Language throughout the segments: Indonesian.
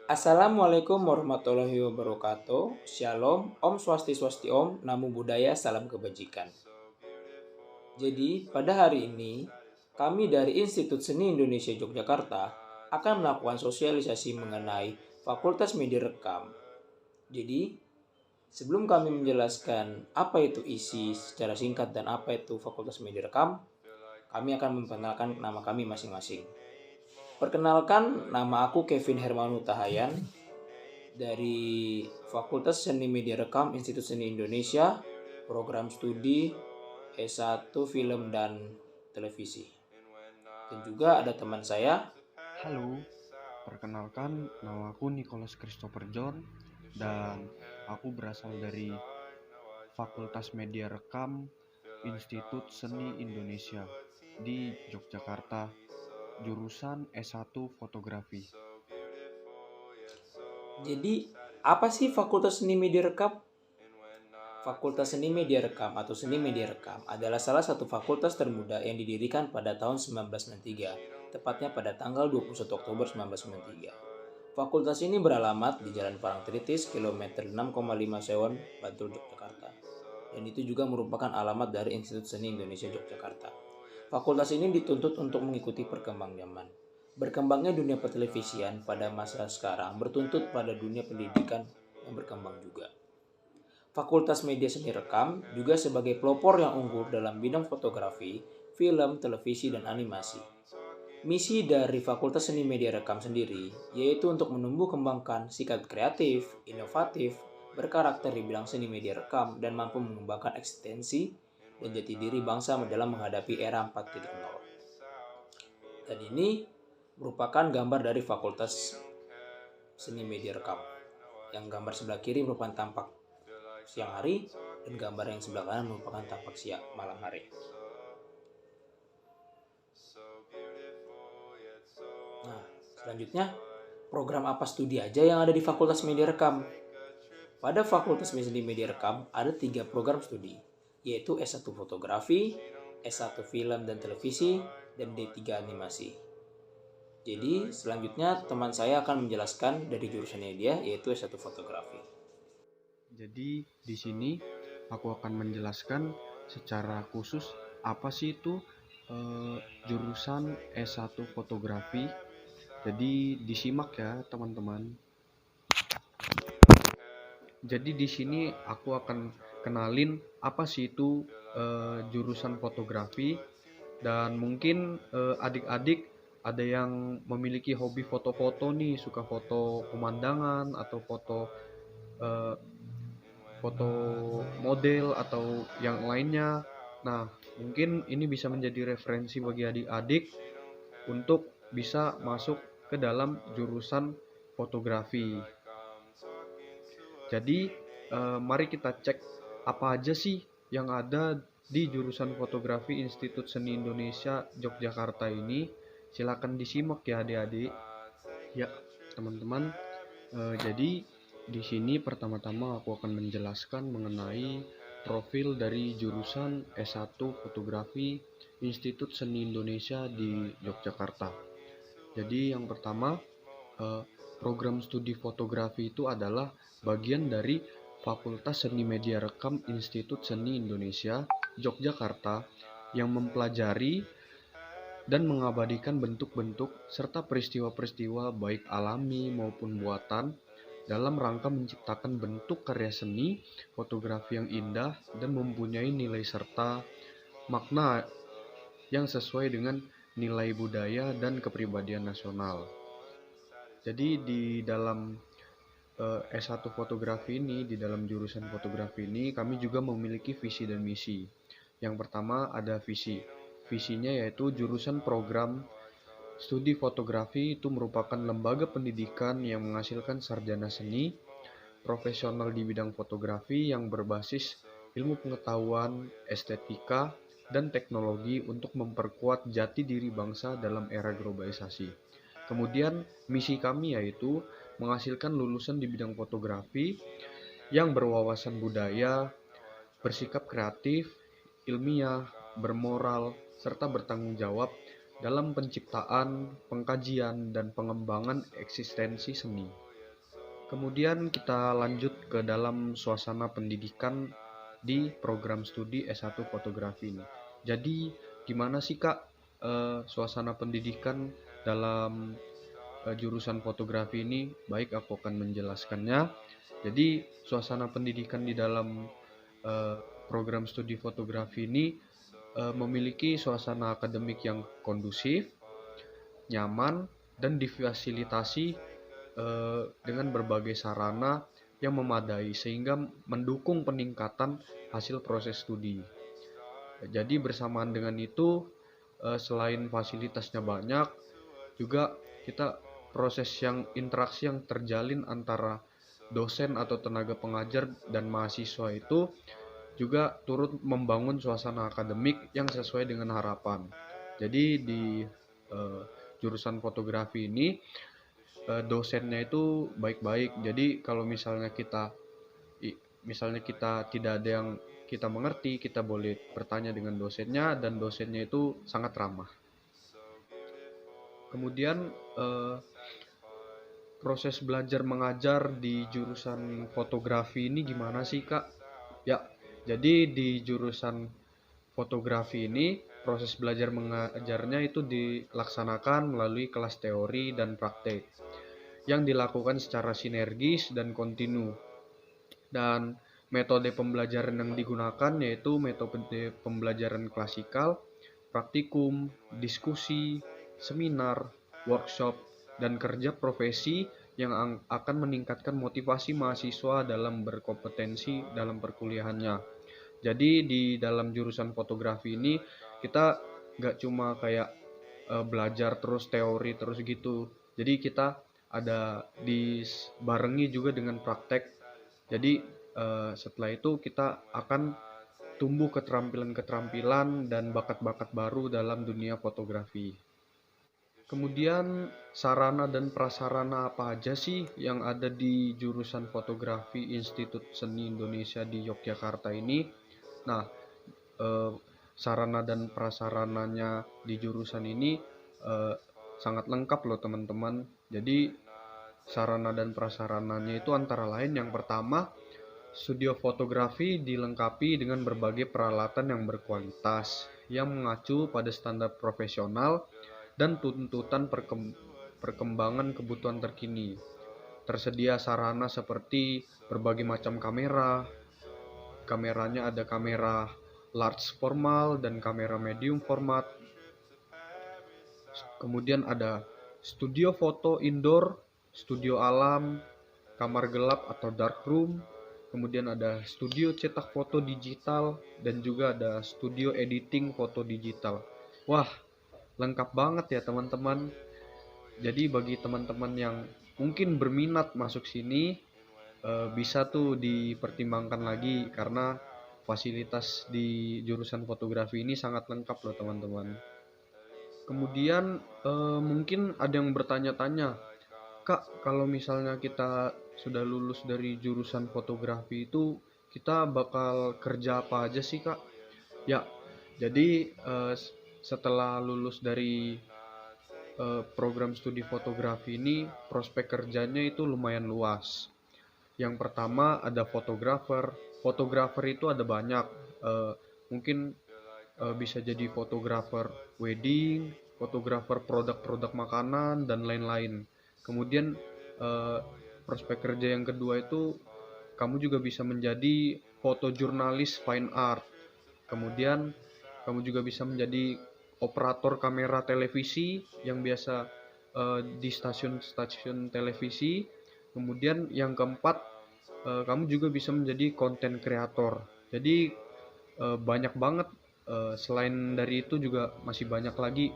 Assalamualaikum warahmatullahi wabarakatuh. Shalom, Om Swasti Om, Namo Buddhaya, Salam Kebajikan. Jadi, pada hari ini, kami dari Institut Seni Indonesia Yogyakarta akan melakukan sosialisasi mengenai Fakultas Media Rekam. Jadi, sebelum kami menjelaskan apa itu isi secara singkat dan apa itu Fakultas Media Rekam, kami akan memperkenalkan nama kami masing-masing. Perkenalkan, nama aku Kevin Hermanu Tahayan dari Fakultas Seni Media Rekam Institut Seni Indonesia, program studi S1 Film dan Televisi. Dan juga ada teman saya. Halo, perkenalkan nama aku Nicholas Christopher John dan aku berasal dari Fakultas Media Rekam Institut Seni Indonesia di Yogyakarta, jurusan S1 Fotografi. Jadi, apa sih Fakultas Seni Media Rekam? Fakultas Seni Media Rekam atau Seni Media Rekam adalah salah satu fakultas termuda yang didirikan pada tahun 1993, tepatnya pada tanggal 21 Oktober 1993. Fakultas ini beralamat di Jalan Parangtritis, kilometer 6,5 Sewon, Bantul, Yogyakarta. Dan itu juga merupakan alamat dari Institut Seni Indonesia Yogyakarta. Fakultas ini dituntut untuk mengikuti perkembangan zaman. Berkembangnya dunia pertelevisian pada masa sekarang bertuntut pada dunia pendidikan yang berkembang juga. Fakultas Media Seni Rekam juga sebagai pelopor yang unggul dalam bidang fotografi, film, televisi, dan animasi. Misi dari Fakultas Seni Media Rekam sendiri yaitu untuk menumbuh kembangkan sikap kreatif, inovatif, berkarakter di bidang seni media rekam dan mampu mengembangkan eksistensi dan jati diri bangsa dalam menghadapi era 4.0. Dan ini merupakan gambar dari Fakultas Seni Media Rekam. Yang gambar sebelah kiri merupakan tampak siang hari dan gambar yang sebelah kanan merupakan tampak siang malam hari. Nah, selanjutnya program apa studi aja yang ada di Fakultas Media Rekam? Pada Fakultas Seni Media Rekam ada 3 program studi, yaitu S1 Fotografi, S1 Film dan Televisi, dan D3 Animasi. Jadi selanjutnya teman saya akan menjelaskan dari jurusannya dia, yaitu S1 Fotografi. Jadi di sini aku akan menjelaskan secara khusus apa sih itu jurusan S1 Fotografi. Jadi disimak ya teman-teman. Jadi di sini aku akan kenalin apa sih itu jurusan fotografi, dan mungkin adik-adik ada yang memiliki hobi foto-foto nih, suka foto pemandangan atau eh, foto model atau yang lainnya. Nah, mungkin ini bisa menjadi referensi bagi adik-adik untuk bisa masuk ke dalam jurusan fotografi. Jadi mari kita cek apa aja sih yang ada di jurusan fotografi Institut Seni Indonesia Yogyakarta ini. Silakan disimak ya adik-adik. Ya teman-teman, jadi di sini pertama-tama aku akan menjelaskan mengenai profil dari jurusan S1 Fotografi Institut Seni Indonesia di Yogyakarta. Jadi yang pertama, program studi fotografi itu adalah bagian dari Fakultas Seni Media Rekam Institut Seni Indonesia Yogyakarta yang mempelajari dan mengabadikan bentuk-bentuk serta peristiwa-peristiwa baik alami maupun buatan dalam rangka menciptakan bentuk karya seni fotografi yang indah dan mempunyai nilai serta makna yang sesuai dengan nilai budaya dan kepribadian nasional. Jadi di dalam S1 fotografi ini, di dalam jurusan fotografi ini, kami juga memiliki visi dan misi. Yang pertama ada visi. Visinya yaitu jurusan program studi fotografi itu merupakan lembaga pendidikan yang menghasilkan sarjana seni, profesional di bidang fotografi yang berbasis ilmu pengetahuan, estetika, dan teknologi untuk memperkuat jati diri bangsa dalam era globalisasi. Kemudian misi kami yaitu menghasilkan lulusan di bidang fotografi yang berwawasan budaya, bersikap kreatif, ilmiah, bermoral, serta bertanggung jawab dalam penciptaan, pengkajian, dan pengembangan eksistensi seni. Kemudian kita lanjut ke dalam suasana pendidikan di program studi S1 fotografi ini. Jadi gimana sih Kak suasana pendidikan dalam jurusan fotografi ini? Baik, aku akan menjelaskannya. Jadi suasana pendidikan di dalam eh, program studi fotografi ini memiliki suasana akademik yang kondusif, nyaman, dan difasilitasi dengan berbagai sarana yang memadai sehingga mendukung peningkatan hasil proses studi. Jadi bersamaan dengan itu, selain fasilitasnya banyak, juga kita interaksi yang terjalin antara dosen atau tenaga pengajar dan mahasiswa itu juga turut membangun suasana akademik yang sesuai dengan harapan. Jadi di eh, jurusan fotografi ini dosennya itu baik-baik. Jadi kalau misalnya kita tidak ada yang kita mengerti, kita boleh bertanya dengan dosennya dan dosennya itu sangat ramah. Kemudian proses belajar mengajar di jurusan fotografi ini gimana sih Kak? Ya, jadi di jurusan fotografi ini proses belajar mengajarnya itu dilaksanakan melalui kelas teori dan praktek yang dilakukan secara sinergis dan kontinu. Dan metode pembelajaran yang digunakan yaitu metode pembelajaran klasikal, praktikum, diskusi, seminar, workshop, dan kerja profesi yang akan meningkatkan motivasi mahasiswa dalam berkompetensi dalam perkuliahannya. Jadi di dalam jurusan fotografi ini kita nggak cuma kayak belajar terus teori terus gitu. Jadi kita ada dibarengi juga dengan praktek. Jadi setelah itu kita akan tumbuh keterampilan-keterampilan dan bakat-bakat baru dalam dunia fotografi. Kemudian sarana dan prasarana apa aja sih yang ada di jurusan fotografi Institut Seni Indonesia di Yogyakarta ini? Nah, eh, sarana dan prasarananya di jurusan ini eh, sangat lengkap loh teman-teman. Jadi sarana dan prasarananya itu antara lain yang pertama, studio fotografi dilengkapi dengan berbagai peralatan yang berkualitas yang mengacu pada standar profesional dan tuntutan perkembangan kebutuhan terkini. Tersedia sarana seperti berbagai macam kamera. Kameranya ada kamera large formal dan kamera medium format. Kemudian ada studio foto indoor, studio alam, kamar gelap atau dark room. Kemudian ada studio cetak foto digital dan juga ada studio editing foto digital. Wah, lengkap banget ya teman-teman. Jadi bagi teman-teman yang mungkin berminat masuk sini, bisa tuh dipertimbangkan lagi karena fasilitas di jurusan fotografi ini sangat lengkap loh teman-teman. Kemudian mungkin ada yang bertanya-tanya, Kak, kalau misalnya kita sudah lulus dari jurusan fotografi itu kita bakal kerja apa aja sih Kak? Ya, jadi setelah lulus dari program studi fotografi ini prospek kerjanya itu lumayan luas. Yang pertama ada fotografer. Fotografer itu ada banyak. Mungkin bisa jadi fotografer wedding, fotografer produk-produk makanan dan lain-lain. Kemudian prospek kerja yang kedua itu kamu juga bisa menjadi fotojurnalis fine art. Kemudian kamu juga bisa menjadi operator kamera televisi yang biasa di stasiun-stasiun televisi. Kemudian yang keempat, kamu juga bisa menjadi content creator. Jadi banyak banget. Selain dari itu juga masih banyak lagi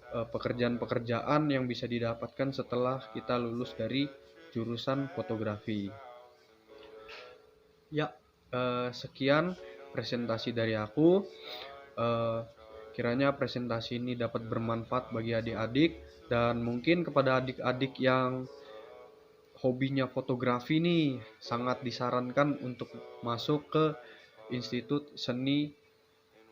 pekerjaan-pekerjaan yang bisa didapatkan setelah kita lulus dari jurusan fotografi. Ya, sekian presentasi dari aku. Kiranya presentasi ini dapat bermanfaat bagi adik-adik dan mungkin kepada adik-adik yang hobinya fotografi nih sangat disarankan untuk masuk ke Institut Seni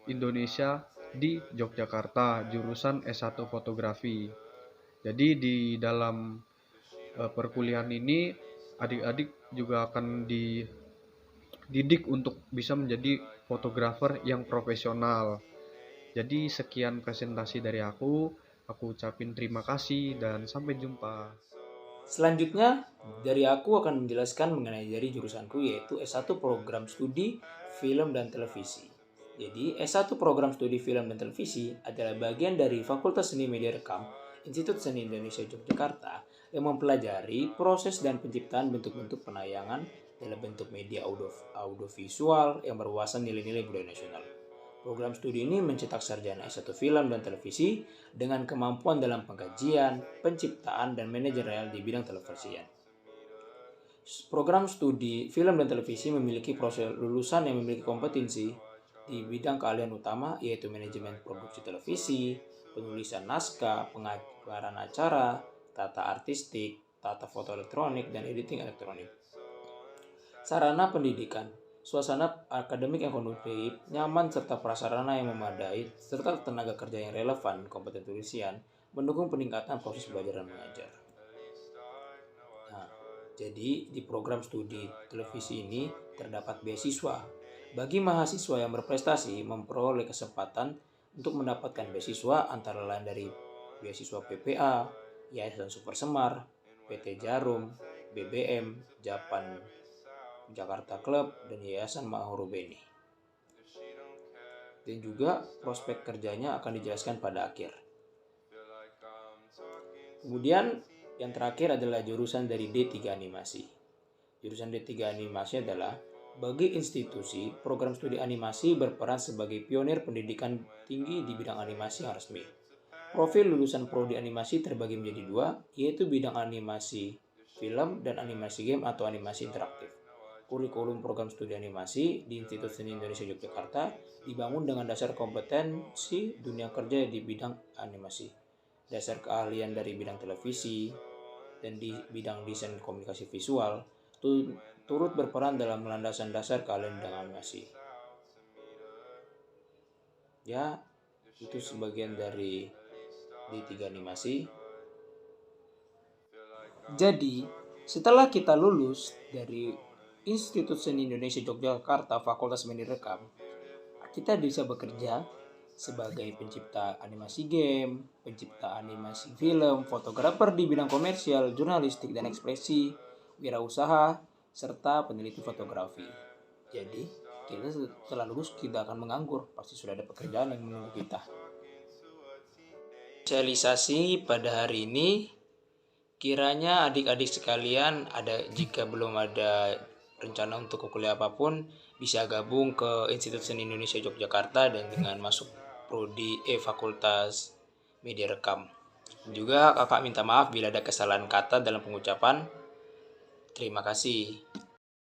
Indonesia di Yogyakarta jurusan S1 fotografi. Jadi di dalam perkuliahan ini adik-adik juga akan dididik untuk bisa menjadi fotografer yang profesional. Jadi sekian presentasi dari aku ucapin terima kasih dan sampai jumpa. Selanjutnya, dari aku akan menjelaskan mengenai dari jurusanku, yaitu S1 Program Studi Film dan Televisi. Jadi, S1 Program Studi Film dan Televisi adalah bagian dari Fakultas Seni Media Rekam Institut Seni Indonesia Yogyakarta yang mempelajari proses dan penciptaan bentuk-bentuk penayangan dalam bentuk media audiovisual yang berwawasan nilai-nilai budaya nasional. Program studi ini mencetak sarjana S1 film dan televisi dengan kemampuan dalam pengkajian, penciptaan, dan manajerial di bidang televisian. Program studi film dan televisi memiliki proses lulusan yang memiliki kompetensi di bidang keahlian utama, yaitu manajemen produksi televisi, penulisan naskah, pengajaran acara, tata artistik, tata foto elektronik, dan editing elektronik. Sarana pendidikan, suasana akademik yang kondusif, nyaman, serta prasarana yang memadai, serta tenaga kerja yang relevan, kompeten tulisan, mendukung peningkatan proses belajar dan mengajar. Nah, jadi di program studi televisi ini terdapat beasiswa. Bagi mahasiswa yang berprestasi memperoleh kesempatan untuk mendapatkan beasiswa antara lain dari beasiswa PPA, Yayasan Super Semar, PT Jarum, BBM, Jakarta Club, dan Yayasan Mahurubeni. Dan juga prospek kerjanya akan dijelaskan pada akhir. Kemudian yang terakhir adalah jurusan dari D3 Animasi. Jurusan D3 Animasi adalah bagi institusi, program studi animasi berperan sebagai pionir pendidikan tinggi di bidang animasi yang resmi. Profil lulusan prodi animasi terbagi menjadi dua, yaitu bidang animasi film dan animasi game atau animasi interaktif. Kurikulum program studi animasi di Institut Seni Indonesia Yogyakarta dibangun dengan dasar kompetensi dunia kerja di bidang animasi, dasar keahlian dari bidang televisi, dan di bidang desain komunikasi visual, turut berperan dalam landasan dasar keahlian bidang animasi. Ya, itu sebagian dari D3 Animasi. Jadi, setelah kita lulus dari Institut Seni Indonesia Yogyakarta Fakultas Seni Rekam, kita bisa bekerja sebagai pencipta animasi game, pencipta animasi film, fotografer di bidang komersial, jurnalistik dan ekspresi, wirausaha, serta peneliti fotografi. Jadi, kita setelah lulus kita akan menganggur, pasti sudah ada pekerjaan yang menunggu kita. Sosialisasi pada hari ini, kiranya adik-adik sekalian jika belum ada rencana untuk kuliah apapun, bisa gabung ke Institut Seni Indonesia Yogyakarta dan dengan masuk prodi Fakultas Media Rekam. Juga kakak minta maaf bila ada kesalahan kata dalam pengucapan. Terima kasih.